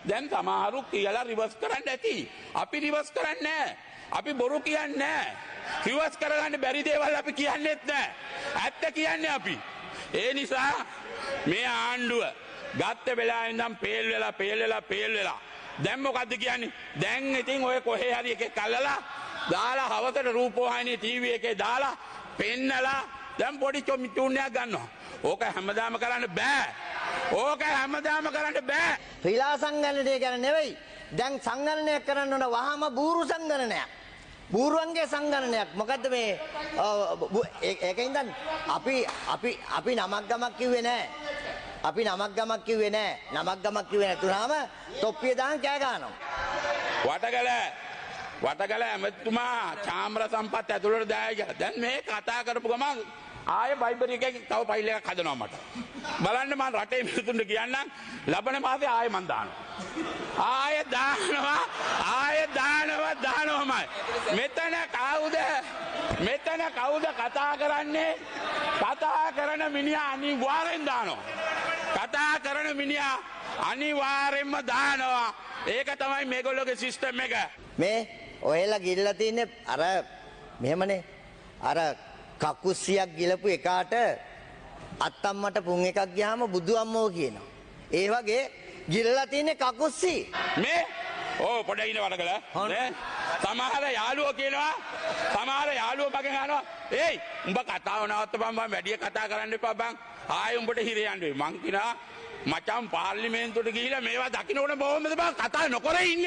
දැන් සමහරු කියලා රිවර්ස් කරන්න ඇති. අපි රිවර්ස් කරන්නේ නැහැ. අපි බොරු කියන්නේ නැහැ. රිවර්ස් කරගන්න බැරි දේවල් අපි කියන්නේත් නැහැ. ඇත්ත කියන්නේ අපි. ඒ නිසා මේ ආණ්ඩුව ගත්ත වෙලාවෙ ඉඳන් පේල් වෙලා දැන් මොකද්ද කියන්නේ? දැන් ඉතින් ඔය කොහේ හරි එකෙක් අල්ලලා දාලා හවසට රූපවාහිනියේ ටීවී එකේ දාලා පෙන්නලා දැන් පොඩි චුන්නයක් ගන්නවා. ඕක හැමදාම කරන්න බෑ. ඕක හැමදාම කරන්න බෑ. ශ්‍රීලා සංගණනය ගැන නෙවෙයි. දැන් සංගණනයක් කරන්න ඕන වහම බූරු සංගණනයක්. බූරුවන්ගේ සංගණනයක්. මොකද්ද මේ ඒකෙන් දැන් අපි නමක් ගමක් කිව්වේ නෑ. අපි නමක් ගමක් කිව්වේ නෑ. නමක් ගමක් කිව්වේ නැතුනම තොප්පිය දාන් කෑ ගන්නවා. වටගල ඇමතුමා චාම්‍ර සම්පත් ඇතුළට දායි කියලා. දැන් මේ කතා කරපු ගමන් ආයේ බයිබල් එකේ තව ෆයිල් එකක් හදනවා මට. බලන්න මම රටේ මිනිතුන්ට කියන්නම් ලබන මාසේ ආයේ මන් දානවා. ආයේ දානවාමයි. මෙතන කවුද කතා කරන්නේ? කතා කරන මිනිහා අනිවාර්යෙන් දානවා. කතා කරන මිනිහා අනිවාර්යෙන්ම දානවා. ඒක තමයි මේගොල්ලෝගේ සිස්ටම් එක. මේ ඔයලා ගිල්ලා තින්නේ අර මෙහෙමනේ අර කකුස්සියක් ගිලපු එකාට අත්තම්මට පුන් එකක් ගියාම බුදු අම්මෝ කියනවා. ඒ වගේ ගිල්ලා තින්නේ කකුස්සි. මේ පොඩ්ඩක් ඉන්න වටකල නේ සමහර යාළුවෝ කියනවා සමහර යාළුවෝ මගෙන් අහනවා ඒයි උඹ කතාව නවත්තපන් මම වැඩි කතා කරන්න එපා බං ආයෙ උඹට හිරේ යන්න වෙයි. මං කියනවා මචං පාර්ලිමේන්තුවට ගිහිලා මේවා දකින්නකොට බොහොමද බං කතා නොකර ඉන්නේ.